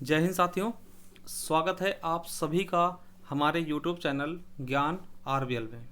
जय हिंद साथियों, स्वागत है आप सभी का हमारे YouTube चैनल ज्ञान आरबीएल में।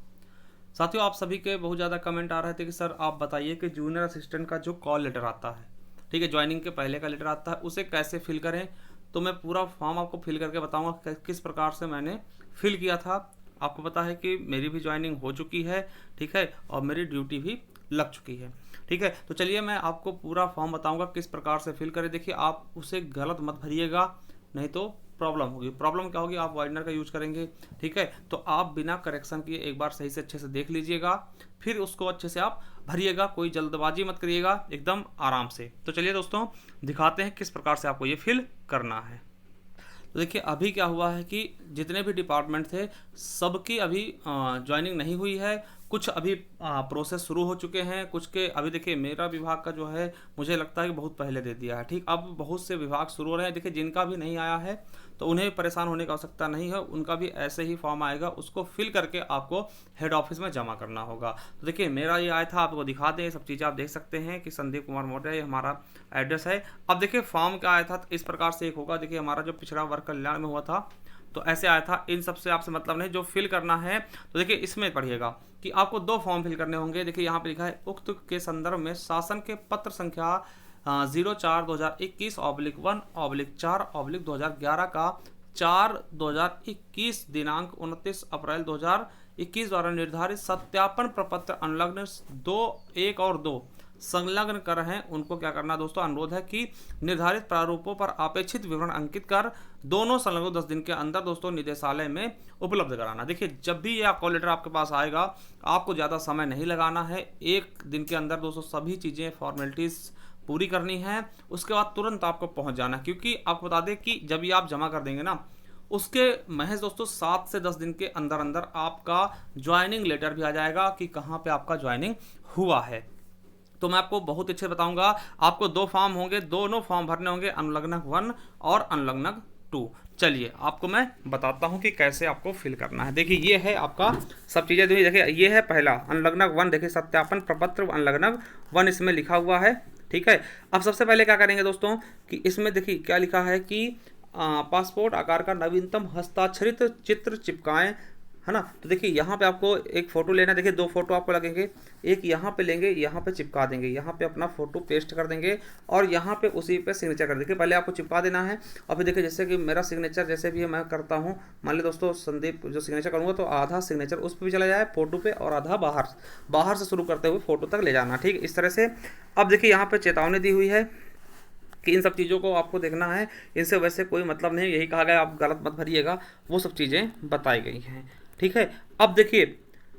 साथियों, आप सभी के बहुत ज़्यादा कमेंट आ रहे थे कि सर आप बताइए कि जूनियर असिस्टेंट का जो कॉल लेटर आता है, ठीक है, ज्वाइनिंग के पहले का लेटर आता है, उसे कैसे फिल करें। तो मैं पूरा फॉर्म आपको फिल करके बताऊंगा किस प्रकार से मैंने फिल किया था। आपको पता है कि मेरी भी ज्वाइनिंग हो चुकी है, ठीक है, और मेरी ड्यूटी भी लग चुकी है, ठीक है। तो चलिए मैं आपको पूरा फॉर्म बताऊंगा किस प्रकार से फिल करें। देखिए, आप उसे गलत मत भरिएगा, नहीं तो प्रॉब्लम होगी। प्रॉब्लम क्या होगी, आप वाइडनर का यूज करेंगे, ठीक है, तो आप बिना करेक्शन किए एक बार सही से अच्छे से देख लीजिएगा, फिर उसको अच्छे से आप भरिएगा। कोई जल्दबाजी मत करिएगा, एकदम आराम से। तो चलिए दोस्तों, दिखाते हैं किस प्रकार से आपको ये फिल करना है। तो देखिए, अभी क्या हुआ है कि जितने भी डिपार्टमेंट थे सबकी अभी ज्वाइनिंग नहीं हुई है। कुछ अभी प्रोसेस शुरू हो चुके हैं, कुछ के अभी। देखिए, मेरा विभाग का जो है मुझे लगता है कि बहुत पहले दे दिया है, ठीक। अब बहुत से विभाग शुरू हो रहे हैं। देखिए, जिनका भी नहीं आया है तो उन्हें परेशान होने की आवश्यकता नहीं है, उनका भी ऐसे ही फॉर्म आएगा, उसको फिल करके आपको हेड ऑफिस में जमा करना होगा। तो देखिए, मेरा ये आया था, आपको दिखा दें, सब चीज़ें आप देख सकते हैं कि संदीप कुमार मौर्य ये हमारा एड्रेस है। अब देखिए, फॉर्म क्या आया था, तो इस प्रकार से एक होगा। देखिए, हमारा जो पिछड़ा वर्ग कल्याण में हुआ था तो ऐसे आया था। इन सबसे आपसे मतलब नहीं, जो फिल करना है तो देखिए इसमें पढ़िएगा कि आपको 2 फॉर्म फिल करने होंगे। देखिए, यहाँ पे लिखा है उक्त के संदर्भ में शासन के पत्र संख्या 04/2021/1/4/2011 का 4/2021 दिनांक 29 अप्रैल 2021 द्वारा निर्धारित सत्यापन प्रपत्र अनुलग्न 1 और 2 संलग्न कर हैं, उनको क्या करना दोस्तों, अनुरोध है कि निर्धारित प्रारूपों पर अपेक्षित विवरण अंकित कर दोनों संलग्न 10 दिन के अंदर दोस्तों निदेशालय में उपलब्ध कराना। देखिए, जब भी ये कॉल लेटर आपके पास आएगा, आपको ज़्यादा समय नहीं लगाना है। 1 दिन के अंदर दोस्तों सभी चीज़ें फॉर्मेलिटीज़ पूरी करनी है, उसके बाद तुरंत आपको पहुंच जाना। क्योंकि आपको बता दें कि जब ये आप जमा कर देंगे ना, उसके महज दोस्तों 7 से 10 दिन के अंदर अंदर आपका ज्वाइनिंग लेटर भी आ जाएगा कि कहाँ पे आपका ज्वाइनिंग हुआ है। तो मैं आपको बहुत अच्छे बताऊंगा। आपको 2 फॉर्म होंगे, दोनों फॉर्म भरने होंगे, अनुलग्नक 1 और अनुलग्नक 2। चलिए आपको मैं बताता हूं कि कैसे आपको फिल करना है। देखिए, ये है आपका सब चीज़ें। देखिए, ये है पहला अनुलग्नक 1। देखिए, सत्यापन प्रपत्र अनुलग्नक 1 इसमें लिखा हुआ है, ठीक है। अब सबसे पहले क्या करेंगे दोस्तों कि इसमें देखिए क्या लिखा है कि पासपोर्ट आकार का नवीनतम हस्ताक्षरित चित्र चिपकाएं, है ना। तो देखिए, यहाँ पे आपको एक फ़ोटो लेना है। देखिए, 2 फोटो आपको लगेंगे, एक यहाँ पे लेंगे, यहाँ पे चिपका देंगे, यहाँ पे अपना फोटो पेस्ट कर देंगे और यहाँ पे उसी पे सिग्नेचर कर देंगे। पहले आपको चिपका देना है और फिर देखिए, जैसे कि मेरा सिग्नेचर जैसे भी मैं करता हूँ, मान ली दोस्तों संदीप जो सिग्नेचर करूँगा तो आधा सिग्नेचर उस पर भी चला जाए फोटो पे और आधा बाहर से शुरू करते हुए फोटो तक ले जाना, ठीक, इस तरह से। अब देखिए, यहाँ पर चेतावनी दी हुई है कि इन सब चीज़ों को आपको देखना है, इनसे वैसे कोई मतलब नहीं, यही कहा गया आप गलत मत भरिएगा, वो सब चीज़ें बताई गई हैं, ठीक है। अब देखिए,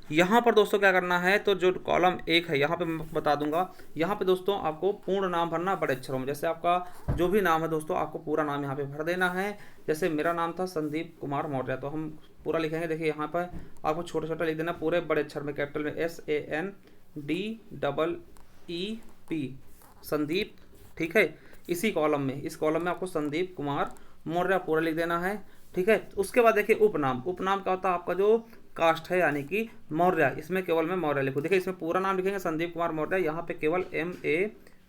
यहाँ पर दोस्तों क्या करना है, तो जो कॉलम 1 है यहाँ पे मैं बता दूंगा। यहाँ पे दोस्तों आपको पूर्ण नाम भरना बड़े अक्षरों में, जैसे आपका जो भी नाम है दोस्तों, आपको पूरा नाम यहाँ पे भर देना है। जैसे मेरा नाम था संदीप कुमार मौर्य, तो हम पूरा लिखेंगे। देखिए, यहाँ पर आपको छोटा छोटा लिख देना, पूरे बड़े अक्षर में कैपिटल में SANDEEP संदीप, ठीक है। इसी कॉलम में, इस कॉलम में आपको संदीप कुमार मौर्य पूरा लिख देना है, ठीक है। उसके बाद देखिए, उपनाम क्या होता है, आपका जो कास्ट है यानी कि मौर्य, इसमें केवल मैं मौर्य लिखूँ। देखिए, इसमें पूरा नाम लिखेंगे संदीप कुमार मौर्य, यहाँ पे केवल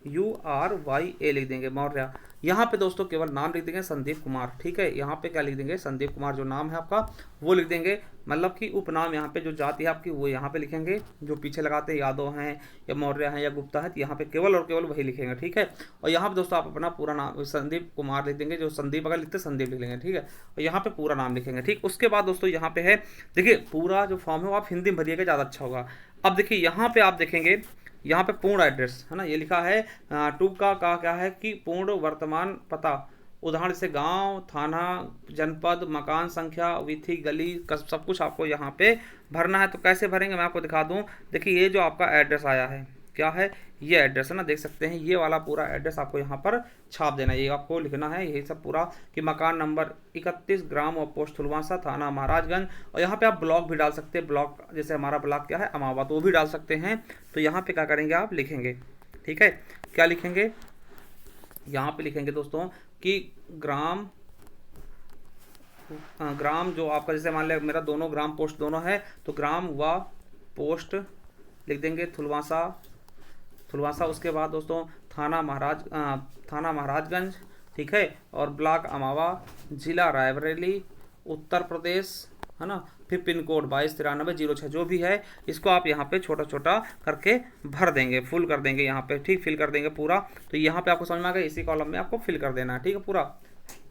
MAURYA लिख देंगे मौर्य। यहाँ पे दोस्तों केवल नाम लिख देंगे संदीप कुमार, ठीक है। यहाँ पे क्या लिख देंगे, संदीप कुमार जो नाम है आपका वो लिख देंगे, मतलब कि उपनाम यहाँ पे जो जाति है आपकी वो यहाँ पे लिखेंगे। जो पीछे लगाते हैं यादव हैं या मौर्य हैं या गुप्ता है, तो यहाँ पे केवल और केवल वही लिखेंगे, ठीक है। और यहाँ पे दोस्तों आप अपना पूरा नाम संदीप कुमार लिख देंगे, जो संदीप अगर लिखते संदीप लिख लेंगे, ठीक है। और यहाँ पे पूरा नाम लिखेंगे, ठीक। उसके बाद दोस्तों यहाँ पे है, देखिए पूरा जो फॉर्म है वो आप हिंदी में भरिएगा, ज़्यादा अच्छा होगा। अब देखिए, यहाँ पे आप देखेंगे, यहाँ पे पूर्ण एड्रेस है ना, ये लिखा है। टू का क्या है कि पूर्ण वर्तमान पता, उदाहरण से गांव, थाना, जनपद, मकान संख्या, विथी, गली, सब कुछ आपको यहाँ पे भरना है। तो कैसे भरेंगे मैं आपको दिखा दूँ। देखिए, ये जो आपका एड्रेस आया है, क्या है, ये एड्रेस है ना, देख सकते हैं, ये वाला पूरा एड्रेस आपको यहाँ पर छाप देना है। ये आपको लिखना है यही सब पूरा कि मकान नंबर 31, ग्राम और पोस्ट थुलवासा, थाना महाराजगंज। और यहाँ पे आप ब्लॉक भी डाल सकते हैं, ब्लॉक जैसे हमारा ब्लॉक क्या है अमावा, तो वो भी डाल सकते हैं। तो यहाँ पे क्या करेंगे, आप लिखेंगे, ठीक है। क्या लिखेंगे, यहाँ पे लिखेंगे दोस्तों कि ग्राम जो आपका, जैसे मान लिया मेरा दोनों ग्राम पोस्ट दोनों है, तो ग्राम व पोस्ट लिख देंगे थुलवासा। उसके बाद दोस्तों थाना महाराजगंज, ठीक है, और ब्लॉक अमावा, जिला रायबरेली, उत्तर प्रदेश, है ना। फिर पिन कोड 229306 जो भी है, इसको आप यहाँ पे छोटा छोटा करके भर देंगे, फुल कर देंगे यहाँ पे, ठीक, फिल कर देंगे पूरा। तो यहाँ पे आपको समझ में आ गया, इसी कॉलम में आपको फिल कर देना है, ठीक है, पूरा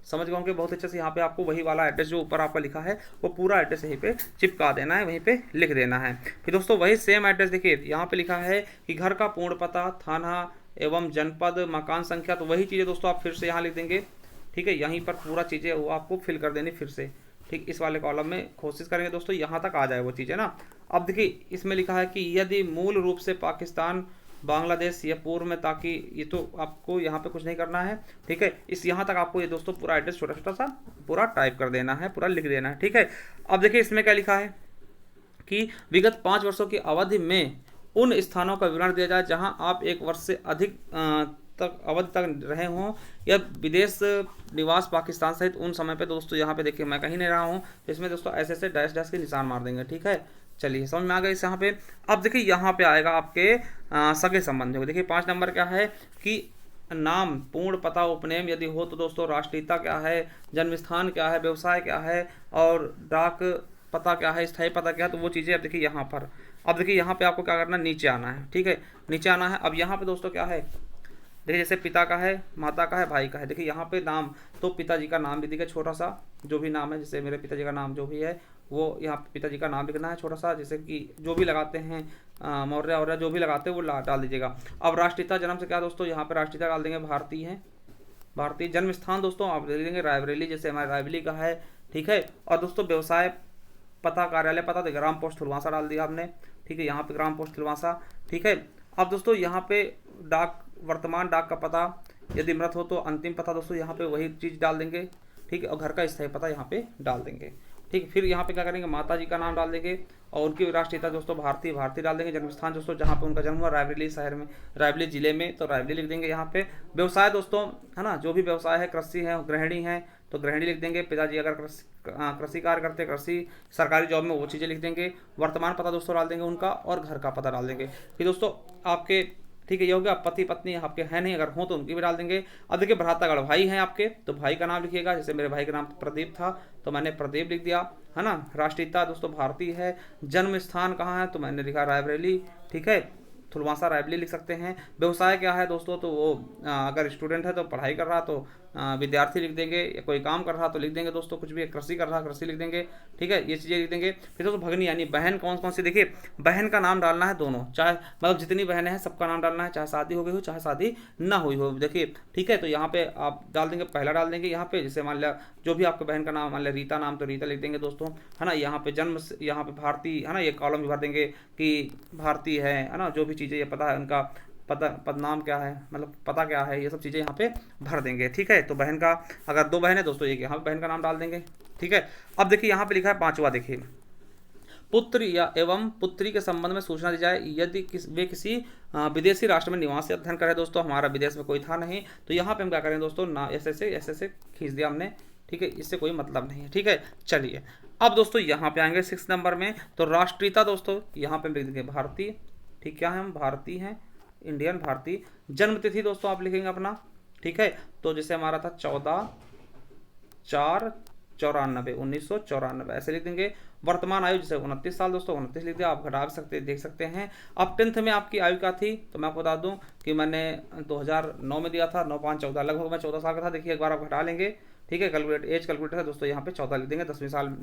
समझ गए होंगे बहुत अच्छे से। यहाँ पे आपको वही वाला एड्रेस जो ऊपर आपका लिखा है वो पूरा एड्रेस यहीं पे चिपका देना है, वहीं पे लिख देना है। फिर दोस्तों वही सेम एड्रेस देखिए यहाँ पे लिखा है कि घर का पूर्ण पता, थाना एवं जनपद, मकान संख्या, तो वही चीज़ें दोस्तों आप फिर से यहाँ लिख देंगे, ठीक है। यहीं पर पूरा चीज़ें वो आपको फिल कर देनी फिर से, ठीक, इस वाले कॉलम में कोशिश करेंगे दोस्तों यहाँ तक आ जाए वो चीज़ें ना। अब देखिए इसमें लिखा है कि यदि मूल रूप से पाकिस्तान, बांग्लादेश या पूर्व में, ताकि ये तो आपको यहाँ पे कुछ नहीं करना है, ठीक है। इस यहाँ तक आपको ये दोस्तों पूरा एड्रेस छोटा छोटा सा पूरा टाइप कर देना है, पूरा लिख देना है, ठीक है। अब देखिए इसमें क्या लिखा है कि विगत 5 वर्षों की अवधि में उन स्थानों का विवरण दिया जाए जहां आप 1 वर्ष से अधिक तक अवधि तक रहे हों या विदेश निवास पाकिस्तान सहित उन समय पे। दोस्तों यहाँ पे देखिए मैं कहीं नहीं रहा हूँ, तो इसमें दोस्तों ऐसे ऐसे डैश डैश के निशान मार देंगे, ठीक है। चलिए समझ में आ गया इस यहाँ पे। अब देखिए यहाँ पे आएगा आपके सगे संबंधियों। देखिए 5 नंबर क्या है कि नाम, पूर्ण पता, उपनेम यदि हो तो दोस्तों, राष्ट्रीयता क्या है, जन्म स्थान क्या है, व्यवसाय क्या है, और डाक पता क्या है, स्थायी पता क्या है, तो वो चीज़ें अब देखिए यहाँ पर। अब देखिए यहाँ पे आपको क्या करना है, नीचे आना है, ठीक है, नीचे आना है। अब यहाँ पे दोस्तों क्या है, देखिए जैसे पिता का है, माता का है, भाई का है, देखिए यहाँ पे नाम, तो पिताजी का नाम भी देखिए छोटा सा जो भी नाम है, जैसे मेरे पिताजी का नाम जो भी है वो यहाँ पे पिताजी का नाम लिखना है छोटा सा, जैसे कि जो भी लगाते हैं मौर्य और जो भी लगाते हैं वो डाल दीजिएगा। अब राष्ट्रीयता, जन्म से क्या दोस्तों, यहाँ पे राष्ट्रीयता डाल देंगे भारतीय है, भारतीय। जन्म स्थान दोस्तों आप ले लेंगे रायबरेली, जैसे हमारे रायबरेली का है, ठीक है। और दोस्तों व्यवसाय पता, कार्यालय पता, तो ग्राम पोस्ट थुलवासा डाल दिया आपने, ठीक है, यहाँ पे ग्राम पोस्ट थुलवासा, ठीक है। अब दोस्तों यहाँ पे डाक, वर्तमान डाक का पता, यदि मृत हो तो अंतिम पता दोस्तों यहाँ पे वही चीज़ डाल देंगे, ठीक है, और घर का स्थायी पता यहाँ पे डाल देंगे, ठीक। फिर यहाँ पे क्या करेंगे, माता जी का नाम डाल देंगे, और उनकी राष्ट्रीयता दोस्तों भारतीय, भारतीय डाल देंगे। जन्म स्थान दोस्तों जहाँ पे उनका जन्म हुआ, रायबरेली शहर में, रायबरेली जिले में, तो रायबरेली लिख देंगे यहाँ पे। व्यवसाय दोस्तों, है ना, जो भी व्यवसाय है, कृषि है, गृहिणी है, तो गृहिणी लिख देंगे। पिताजी अगर कृषि कार्य करते, कृषि सरकारी जॉब में, वो चीज़ें लिख देंगे। वर्तमान पता दोस्तों डाल देंगे उनका, और घर का पता डाल देंगे। फिर दोस्तों आपके, ठीक है, ये हो गया। पति पत्नी आपके हैं नहीं, अगर हो तो उनकी भी डाल देंगे। अब देखिए भ्रातागढ़, भाई हैं आपके, तो भाई का नाम लिखिएगा, जैसे मेरे भाई का नाम प्रदीप था तो मैंने प्रदीप लिख दिया, है ना। राष्ट्रीयता दोस्तों भारतीय है। जन्म स्थान कहाँ है, तो मैंने लिखा रायबरेली, ठीक है, थुलवासा रायबरेली लिख सकते हैं। व्यवसाय क्या है दोस्तों, तो वो अगर स्टूडेंट है तो पढ़ाई कर रहा तो विद्यार्थी लिख देंगे, या कोई काम कर रहा तो लिख देंगे दोस्तों, कुछ भी कृषि कर रहा कृषि लिख देंगे, ठीक है, ये चीज़ें लिख देंगे। फिर दोस्तों भगनी यानी बहन कौन कौन सी, देखिए बहन का नाम डालना है दोनों, चाहे मतलब जितनी बहनें हैं सबका नाम डालना है, चाहे शादी हो गई हो चाहे शादी ना हुई हो, देखिए, ठीक है। तो यहाँ पे आप डाल देंगे, पहला डाल देंगे यहाँ पे, जैसे मान लिया जो भी आपके बहन का नाम, मान लिया रीता नाम, तो रीता लिख देंगे दोस्तों, है ना। यहाँ पे जन्म, यहाँ पे भारतीय, है ना, ये कॉलम भी भर देंगे कि भारतीय है ना, जो भी चीज़ें ये पता है उनका पता, पदनाम क्या है, मतलब पता क्या है, ये सब चीज़ें यहाँ पे भर देंगे, ठीक है। तो बहन का, अगर 2 बहन है दोस्तों, एक यहाँ पे बहन का नाम डाल देंगे, ठीक है। अब देखिए यहाँ पे लिखा है 5वां, देखिए पुत्र या एवं पुत्री के संबंध में सूचना दी जाए यदि वे किसी विदेशी राष्ट्र में निवास या अध्ययन करे। दोस्तों हमारा विदेश में कोई था नहीं, तो यहाँ पे हम क्या करें दोस्तों, ना ऐसे खींच दिया हमने, ठीक है, इससे कोई मतलब नहीं है, ठीक है। चलिए अब दोस्तों यहाँ पे आएंगे 6 नंबर में, तो राष्ट्रीयता दोस्तों यहाँ पे हम लिख देंगे भारतीय, ठीक, क्या है, हम भारतीय हैं, इंडियन, भारतीय। जन्म तिथि दोस्तों आप लिखेंगे अपना, ठीक है, तो जैसे हमारा था 14/4/94, 1994 ऐसे लिख देंगे। वर्तमान आयु जैसे 29 साल दोस्तों, 29 लिख दिया, आप घटा सकते देख सकते हैं। अब 10th में आपकी आयु क्या थी, तो मैं आपको बता दूं कि मैंने 2009 में दिया था, 9/5/14, लगभग मैं 14 साल का था। देखिए एक बार आप घटा लेंगे, ठीक है, एज कैलकुलेटर है दोस्तों, यहाँ पे 14 लिख देंगे।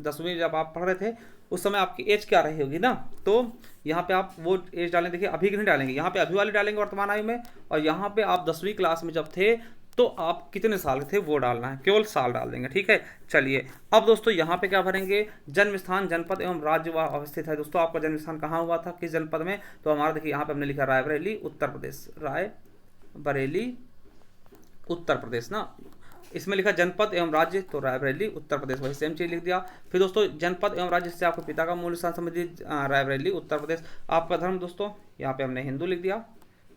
10वीं जब आप पढ़ रहे थे उस समय आपकी एज क्या रही होगी ना, तो यहाँ पे आप वो एज डालें, देखिए अभी की नहीं डालेंगे, यहाँ पे अभी वाली डालेंगे वर्तमान आयु में, और यहाँ पे आप 10वीं क्लास में जब थे तो आप कितने साल के थे वो डालना है, केवल साल डाल देंगे, ठीक है। चलिए अब दोस्तों यहाँ पे क्या भरेंगे, जन्म स्थान, जनपद एवं राज्य वह अवस्थित है। दोस्तों आपका जन्म स्थान कहाँ हुआ था, किस जनपद में, तो हमारा देखिए यहाँ पे हमने लिखा रायबरेली उत्तर प्रदेश, रायबरेली उत्तर प्रदेश ना। इसमें लिखा जनपद एवं राज्य, तो रायबरेली उत्तर प्रदेश, वही सेम चीज लिख दिया। फिर दोस्तों जनपद एवं राज्य से आपके पिता का मूल स्थान संबंधित, रायबरेली उत्तर प्रदेश। आपका धर्म दोस्तों यहाँ पे हमने हिंदू लिख दिया,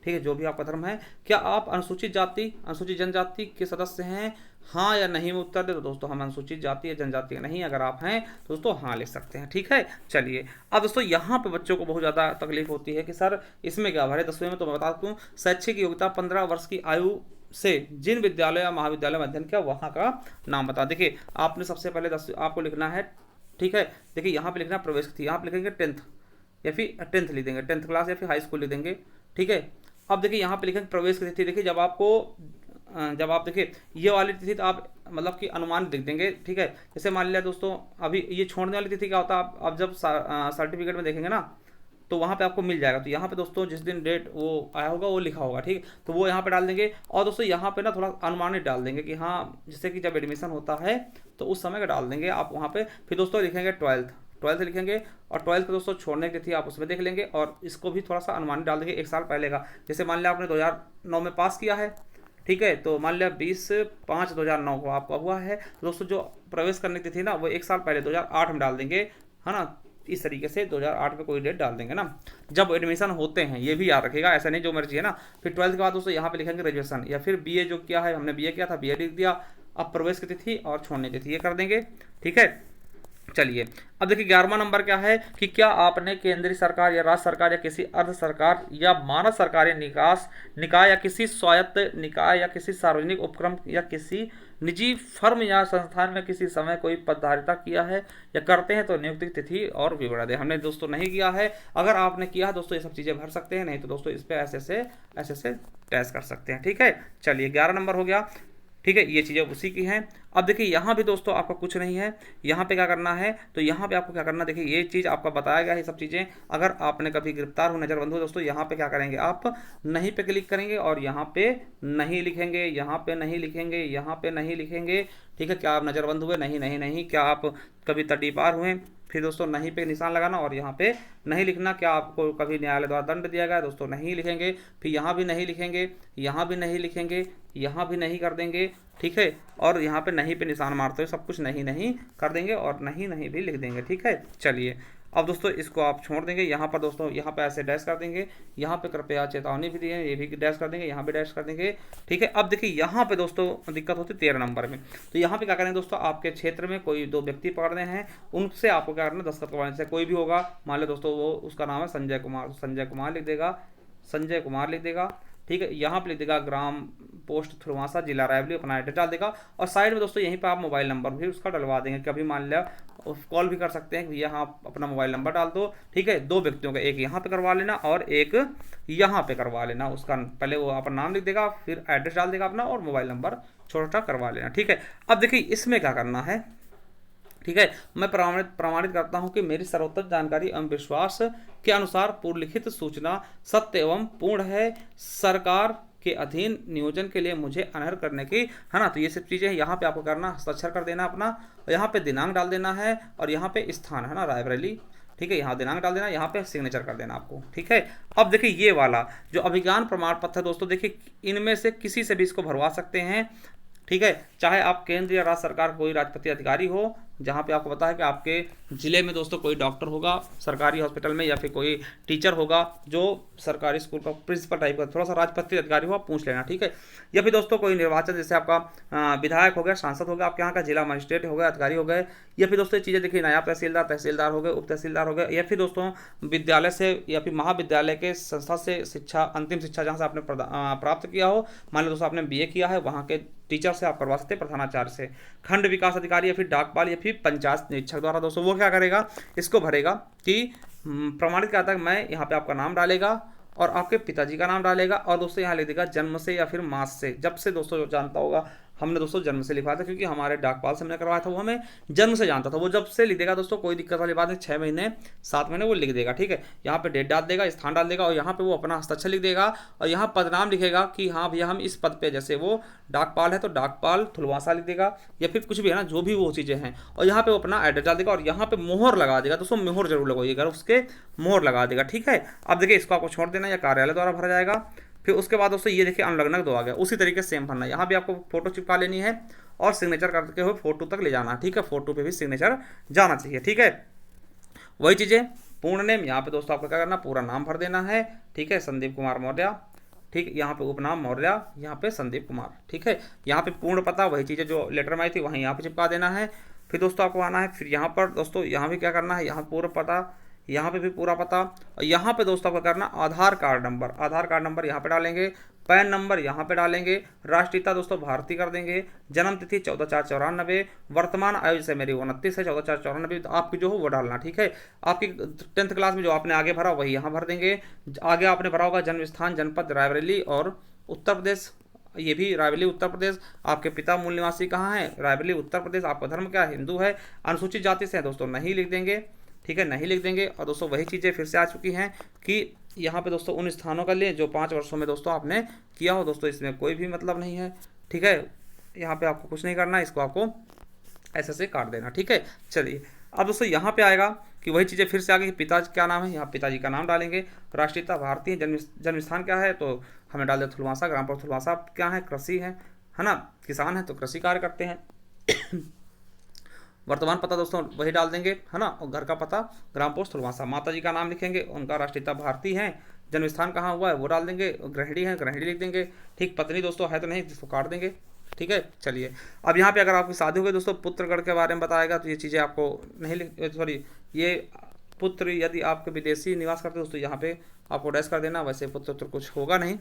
ठीक है, जो भी आपका धर्म है। क्या आप अनुसूचित जाति, अनुसूचित जनजाति के सदस्य हैं, हाँ या नहीं में उत्तर दे। तो दोस्तों हम अनुसूचित जाति या जनजाति का नहीं, अगर आप हैं तो दोस्तों हाँ लिख सकते हैं, ठीक है। चलिए अब दोस्तों यहाँ पे बच्चों को बहुत ज़्यादा तकलीफ होती है कि सर इसमें क्या भरे 10वीं में, तो मैं बता दूँ शैक्षिक योग्यता 15 वर्ष की आयु से जिन विद्यालय या महाविद्यालय में अध्ययन किया वहाँ का नाम बता। देखिए आपने सबसे पहले 10 आपको लिखना है, ठीक है। देखिए यहाँ पे लिखना प्रवेश तिथि, यहाँ पे लिखेंगे 10th या फिर 10th लिख देंगे, 10th क्लास या फिर हाई स्कूल लिख देंगे, ठीक है। अब देखिए यहाँ पे लिखेंगे प्रवेश की तिथि। देखिए जब आप देखिए ये वाली तिथि तो आप मतलब कि अनुमान लिख देंगे, ठीक है। जैसे मान लिया दोस्तों अभी ये छोड़ने वाली तिथि क्या होता है, आप जब सर्टिफिकेट में देखेंगे ना तो वहाँ पे आपको मिल जाएगा। तो यहाँ पे दोस्तों जिस दिन डेट वो आया होगा वो लिखा होगा, ठीक है। तो वो यहाँ पे डाल देंगे। और दोस्तों यहाँ पे ना थोड़ा अनुमानित डाल देंगे कि हाँ जैसे कि जब एडमिशन होता है तो उस समय का डाल देंगे आप वहाँ पे। फिर दोस्तों लिखेंगे 12th लिखेंगे, और 12th को दोस्तों छोड़ने की तिथि आप उसमें देख लेंगे, और इसको भी थोड़ा सा अनुमानित डाल देंगे 1 साल पहले का। जैसे मान लिया आपने 2009 में पास किया है, ठीक है, तो मान लिया 20/5/2009 को आपका हुआ है, तो दोस्तों जो प्रवेश करने की तिथि ना वो 1 साल पहले 2008 में डाल देंगे, है ना। इस तरीके से 2008 में कोई डेट डाल देंगे ना जब एडमिशन होते हैं, ये भी याद रखिएगा, ऐसा नहीं जो मर्जी है ना। फिर 12th के बाद दोस्तों यहाँ पे लिखेंगे ग्रेजुएशन या फिर बीए जो किया है, हमने बीए किया था बीए लिख दिया। अब प्रवेश की तिथि और छोड़ने की तिथि ये कर देंगे, ठीक है। चलिए अब देखिए 11वां नंबर क्या है कि क्या आपने केंद्रीय सरकार या राज्य सरकार या किसी अर्ध सरकार या मानव सरकारी निकाय या किसी स्वायत्त निकाय या किसी सार्वजनिक उपक्रम या किसी निजी फर्म या संस्थान में किसी समय कोई पदधारिता किया है या करते हैं तो नियुक्ति की तिथि और विवरण दें। हमने दोस्तों नहीं किया है, अगर आपने किया है दोस्तों ये सब चीज़ें भर सकते हैं, नहीं तो दोस्तों इस पर ऐसे से टेस्ट कर सकते हैं, ठीक है। चलिए 11 नंबर हो गया, ठीक है, ये चीज़ें उसी की हैं। अब देखिए यहाँ भी दोस्तों आपका कुछ नहीं है, यहाँ पे क्या करना है, तो यहाँ पे आपको क्या करना है, देखिए ये चीज़ आपका बताया गया है, ये सब चीज़ें। अगर आपने कभी गिरफ्तार हो नज़रबंद हो दोस्तों, यहाँ पे क्या करेंगे, आप नहीं पे क्लिक करेंगे और यहाँ पे नहीं लिखेंगे, यहाँ पे नहीं लिखेंगे, यहाँ पे नहीं लिखेंगे, ठीक है। क्या आप नज़रबंद हुए, नहीं नहीं नहीं। क्या आप कभी तटी पार हुए, फिर दोस्तों नहीं पे निशान लगाना और यहाँ पे नहीं लिखना। क्या आपको कभी न्यायालय द्वारा दंड दिया गया दोस्तों, नहीं लिखेंगे। फिर यहाँ भी नहीं लिखेंगे, यहाँ भी नहीं लिखेंगे, यहाँ भी नहीं कर देंगे, ठीक है। और यहाँ पे नहीं पे निशान मारते हुए सब कुछ नहीं नहीं कर देंगे और नहीं नहीं भी लिख देंगे, ठीक है। चलिए अब दोस्तों इसको आप छोड़ देंगे। यहाँ पर दोस्तों यहाँ पे ऐसे डैश कर देंगे, यहाँ पे कृपया चेतावनी भी दी है, ये भी डैश कर देंगे, यहाँ पे डैश कर देंगे, ठीक है। अब देखिए यहाँ पे दोस्तों दिक्कत होती है 13 नंबर में। तो यहाँ पे क्या करेंगे दोस्तों, आपके क्षेत्र में कोई 2 व्यक्ति पकड़ने हैं, उनसे आपको क्या करना है, दस्तखत करवाने से। कोई भी होगा, मान लो दोस्तों वो उसका नाम है संजय कुमार, संजय कुमार लिख देगा, संजय कुमार लिख देगा, ठीक है। यहाँ पे लिख देगा ग्राम पोस्ट थुरवासा जिला रायबरेली, अपना एड्रेस डाल देगा। और साइड में दोस्तों यहीं पे आप मोबाइल नंबर भी उसका डलवा देंगे। कभी मान लिया कॉल भी कर सकते हैं कि यहाँ अपना मोबाइल नंबर डाल दो, ठीक है। 2 व्यक्तियों का, एक यहाँ पे करवा लेना और एक यहाँ पे करवा लेना। उसका पहले वो अपना नाम लिख देगा, फिर एड्रेस डाल देगा अपना और मोबाइल नंबर छोटा करवा लेना, ठीक है। अब देखिए इसमें क्या करना है, ठीक है। मैं प्रमाणित करता हूं कि मेरी सर्वोत्तम जानकारी एवं विश्वास के अनुसार पूर्व लिखित सूचना सत्य एवं पूर्ण है। सरकार के अधीन नियोजन के लिए मुझे अनर्ह करने की, है ना। तो ये सब चीज़ें यहाँ पे आपको करना, हस्ताक्षर कर देना अपना, और यहाँ पे दिनांक डाल देना है, और यहाँ पे स्थान है ना रायबरेली, ठीक है। यहाँ दिनांक डाल देना, यहाँ पे सिग्नेचर कर देना आपको, ठीक है। अब देखिए ये वाला जो अभिज्ञान प्रमाण पत्र है दोस्तों, देखिए इनमें से किसी से भी इसको भरवा सकते हैं, ठीक है। चाहे आप केंद्र या राज्य सरकार कोई राजपत्रित अधिकारी हो, जहाँ पे आपको पता है कि आपके ज़िले में दोस्तों कोई डॉक्टर होगा सरकारी हॉस्पिटल में, या फिर कोई टीचर होगा जो सरकारी स्कूल का प्रिंसिपल टाइप का, थोड़ा सा राजपत्रित अधिकारी हो, आप पूछ लेना, ठीक है। या फिर दोस्तों कोई निर्वाचन, जैसे आपका विधायक हो गया, सांसद हो गया, आपके यहाँ का जिला मजिस्ट्रेट हो गया, अधिकारी हो गए, या फिर दोस्तों ये चीज़ें देखिए नायब तहसीलदार, तहसीलदार हो गए, उप तहसीलदार हो गए, या फिर दोस्तों विद्यालय से या फिर महाविद्यालय के संस्था से शिक्षा, अंतिम शिक्षा जहाँ से आपने प्राप्त किया हो, मान लो दोस्तों आपने बीए किया है, वहाँ के टीचर से आप करवा सकते हैं, प्रधानाचार्य से। खंड विकास अधिकारी या फिर डाकपाल या फिर पंचायत निरीक्षक द्वारा दोस्तों वो क्या करेगा, इसको भरेगा कि प्रमाणित करता है, मैं यहाँ पे आपका नाम डालेगा और आपके पिताजी का नाम डालेगा, और दोस्तों यहाँ लिख देगा जन्म से या फिर मास से। जब से दोस्तों जो जानता होगा, हमने दोस्तों जन्म से लिखवाया था क्योंकि हमारे डाकपाल से हमने करवाया था, वो हमें जन्म से जानता था, वो जब से लिख देगा दोस्तों, कोई दिक्कत वाली बात नहीं। 6 महीने 7 महीने वो लिख देगा, ठीक है। यहाँ पे डेट डाल देगा, स्थान डाल देगा, और यहाँ पे वो अपना हस्ताक्षर लिख देगा, और यहाँ पदनाम लिखेगा कि हाँ भैया हम इस पद पे, जैसे वो डाकपाल है तो डाकपाल थुलवासा लिख देगा, या फिर कुछ भी है ना, जो भी वो चीज़ें हैं। और यहाँ पे वो अपना एड्रेस डाल देगा, और यहाँ पे मोहर लगा देगा दोस्तों, मोहर जरूर लगाइएगा, उसके मोहर लगा देगा, ठीक है। अब देखिए इसको आपको छोड़ देना, या कार्यालय द्वारा भरा जाएगा। फिर उसके बाद दोस्तों ये देखिए अनुलग्नक 2 आ गया, उसी तरीके से सेम भरना। यहाँ भी आपको फोटो चिपका लेनी है और सिग्नेचर करके हुए फोटो तक ले जाना, ठीक है। फोटो पे भी सिग्नेचर जाना चाहिए, ठीक है। वही चीज़ें, पूर्ण नेम, यहाँ पे दोस्तों आपको क्या करना, पूरा नाम भर देना है, ठीक है। संदीप कुमार मौर्य, ठीक है। यहाँ पे उपनाम मौर्य, यहाँ पे संदीप कुमार, ठीक है। यहाँ पे पूर्ण पता, वही चीज़ें जो लेटर में आई थी वहीं यहाँ पे चिपका देना है। फिर दोस्तों आपको आना है, फिर यहाँ पर दोस्तों यहाँ भी क्या करना है, यहाँ पूरा पता, यहाँ पे भी पूरा पता, और यहाँ पे दोस्तों आपको करना आधार कार्ड नंबर, आधार कार्ड नंबर यहाँ पे डालेंगे, पैन नंबर यहाँ पे डालेंगे, राष्ट्रीयता दोस्तों भारतीय कर देंगे, जन्म तिथि 14/4/94, वर्तमान आयु जैसे मेरी 29 है, 14/4/94 तो आपकी जो हो वो डालना, ठीक है। आपकी 10th क्लास में जो आपने आगे भरा वही यहाँ भर देंगे। आगे आपने भरा होगा जन्म स्थान जनपद रायबरेली और उत्तर प्रदेश, ये भी रायबरेली उत्तर प्रदेश। आपके पिता मूल निवासी कहाँ है, रायबरेली उत्तर प्रदेश। आपका धर्म क्या है, हिंदू है। अनुसूचित जाति से है दोस्तों, नहीं लिख देंगे, ठीक है, नहीं लिख देंगे। और दोस्तों वही चीज़ें फिर से आ चुकी हैं कि यहाँ पे दोस्तों उन स्थानों का लिए जो 5 वर्षों में दोस्तों आपने किया हो दोस्तों, इसमें कोई भी मतलब नहीं है, ठीक है। यहाँ पे आपको कुछ नहीं करना है, इसको आपको ऐसे से काट देना, ठीक है। चलिए अब दोस्तों यहाँ पे आएगा कि वही चीज़ें फिर से आ गई। पिता क्या नाम है, यहाँ पिताजी का नाम डालेंगे। राष्ट्रीयता भारतीय, जन्म स्थान क्या है तो हमें डाल दे थुलवासा, ग्राम पोस्ट थुलवासा क्या है, कृषि है ना, किसान है तो कृषि कार्य करते हैं। वर्तमान पता दोस्तों वही डाल देंगे, है ना, और घर का पता ग्राम पोस्ट थुलवासा। माता जी का नाम लिखेंगे, उनका राष्ट्रीयता भारतीय है, जन्म स्थान कहाँ हुआ है वो डाल देंगे, गृहिणी है गृहिणी लिख देंगे, ठीक। पत्नी दोस्तों है तो नहीं, जिसको काट देंगे, ठीक है। चलिए अब यहाँ पे अगर आपकी शादी हो गई दोस्तों, पुत्रगण के बारे में बताएगा तो ये चीज़ें आपको नहीं लिख, सॉरी, ये पुत्र यदि आपके विदेशी निवास करते दोस्तों यहाँ पे आपको डैश कर देना, वैसे पुत्र तो कुछ होगा नहीं,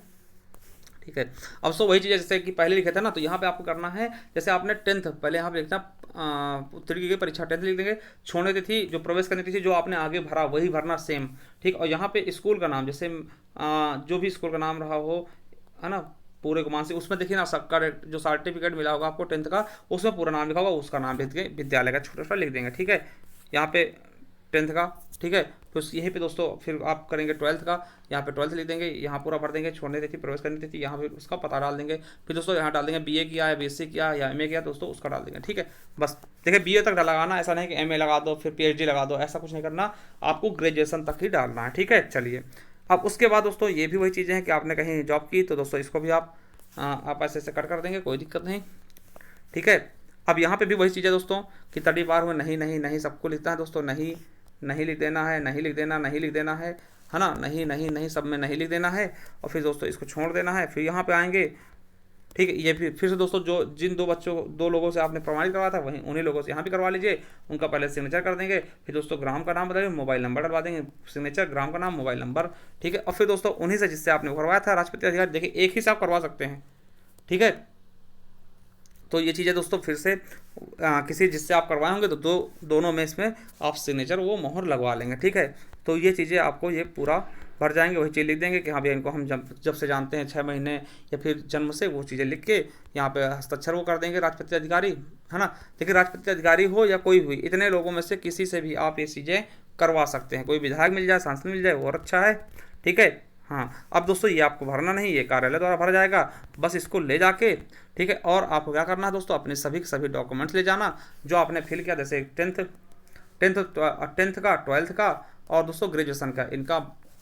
ठीक है। अब सो वही चीज़ जैसे कि पहले लिखे थे ना, तो यहाँ पे आपको करना है जैसे आपने 10th पहले यहाँ पे लिखना, उत्तरी की परीक्षा 10th लिख देंगे, छोड़ने तिथि जो प्रवेश करने तिथि जो आपने आगे भरा वही भरना सेम, ठीक। और यहाँ पे स्कूल का नाम जैसे जो भी स्कूल का नाम रहा हो, है ना, पूरे को मानसिक उसमें देखिए ना, सबका जो सर्टिफिकेट मिला होगा आपको 10th का, उसमें पूरा नाम लिखा होगा, उसका नाम लिख के विद्यालय का छोटा छोटा लिख देंगे, ठीक है। यहाँ पे 10th का, ठीक है। तो यहीं पे दोस्तों फिर आप करेंगे 12th का, यहाँ पे 12th लिख देंगे, यहाँ पूरा भर देंगे, छोड़ने तिथि प्रवेश करने तिथि यहाँ पे उसका पता डाल देंगे। फिर दोस्तों यहाँ डाल देंगे BA किया है, BSc किया या MA किया दोस्तों उसका डाल देंगे, ठीक है। बस देखिए BA तक लगाना, ऐसा नहीं कि MA लगा दो फिर PhD लगा दो, ऐसा कुछ नहीं करना, आपको ग्रेजुएशन तक ही डालना है, ठीक है। चलिए अब उसके बाद दोस्तों ये भी वही चीज़ें हैं कि आपने कहीं जॉब की तो दोस्तों इसको भी आप ऐसे ऐसे कट कर देंगे, कोई दिक्कत नहीं, ठीक है। अब यहाँ पे भी वही चीज़ है दोस्तों कि तड़ी पार हुए, नहीं नहीं नहीं सबको लिखता है दोस्तों, नहीं नहीं लिख देना है, नहीं लिख देना, नहीं लिख देना है ना, नहीं नहीं नहीं सब में नहीं लिख देना है। और फिर दोस्तों इसको छोड़ देना है। फिर यहाँ पे आएंगे, ठीक है। ये फिर से दोस्तों जो जिन दो लोगों से आपने प्रमाणित करवाया था वहीं उन्हीं लोगों से यहाँ भी करवा लीजिए, उनका पहले सिग्नेचर कर देंगे। फिर दोस्तों ग्राम का नाम बताएंगे, मोबाइल नंबर डलवा देंगे, सिग्नेचर ग्राम का नाम मोबाइल नंबर, ठीक है। और फिर दोस्तों उन्हीं से जिससे आपने करवाया था राष्ट्रपति अधिकारी, देखिए एक ही से आप करवा सकते हैं, ठीक है। तो ये चीज़ें दोस्तों फिर से किसी जिससे आप करवाए होंगे तो दोनों में इसमें आप सिग्नेचर वो मोहर लगवा लेंगे, ठीक है। तो ये चीज़ें आपको ये पूरा भर जाएंगे, वही चीज़ लिख देंगे कि हाँ भैया इनको हम जब से जानते हैं 6 महीने या फिर जन्म से, वो चीज़ें लिख के यहाँ पे हस्ताक्षर वो कर देंगे राष्ट्रपति अधिकारी, है ना। देखिए राष्ट्रपति अधिकारी हो या कोई हुई, इतने लोगों में से किसी से भी आप ये चीज़ें करवा सकते हैं, कोई विधायक मिल जाए, सांसद मिल जाए, और अच्छा है, ठीक है। हाँ अब दोस्तों ये आपको भरना नहीं, ये कार्यालय द्वारा भरा जाएगा, बस इसको ले जाके, ठीक है। और आपको क्या करना है दोस्तों, अपने सभी डॉक्यूमेंट्स ले जाना जो आपने फिल किया, जैसे 10th का, 12th का और दोस्तों ग्रेजुएशन का, इनका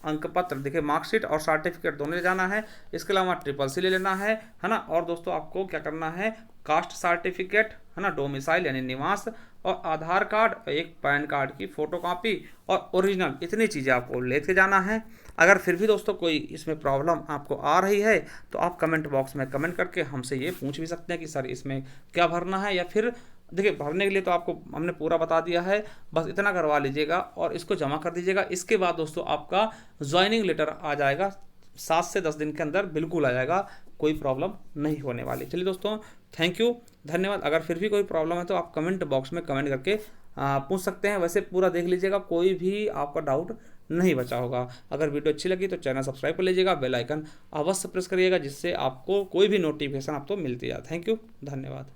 अंक पत्र देखिए, मार्कशीट और सर्टिफिकेट दोनों ले जाना है। इसके अलावा SSC ले लेना है ना। और दोस्तों आपको क्या करना है, कास्ट सर्टिफिकेट, है ना, डोमिसाइल यानी निवास, और आधार कार्ड, एक पैन कार्ड की फोटोकॉपी और ओरिजिनल, इतनी चीज़ें आपको लेके जाना है। अगर फिर भी दोस्तों कोई इसमें प्रॉब्लम आपको आ रही है तो आप कमेंट बॉक्स में कमेंट करके हमसे ये पूछ भी सकते हैं कि सर इसमें क्या भरना है, या फिर देखिए भरने के लिए तो आपको हमने पूरा बता दिया है, बस इतना करवा लीजिएगा और इसको जमा कर दीजिएगा। इसके बाद दोस्तों आपका ज्वाइनिंग लेटर आ जाएगा, 7 से 10 दिन के अंदर बिल्कुल आ जाएगा, कोई प्रॉब्लम नहीं होने वाली। चलिए दोस्तों थैंक यू, धन्यवाद। अगर फिर भी कोई प्रॉब्लम है तो आप कमेंट बॉक्स में कमेंट करके पूछ सकते हैं। वैसे पूरा देख लीजिएगा, कोई भी आपका डाउट नहीं बचा होगा। अगर वीडियो अच्छी लगी तो चैनल सब्सक्राइब कर लीजिएगा, बेल आइकन अवश्य प्रेस करिएगा, जिससे आपको कोई भी नोटिफिकेशन आपको मिलती है। थैंक यू, धन्यवाद।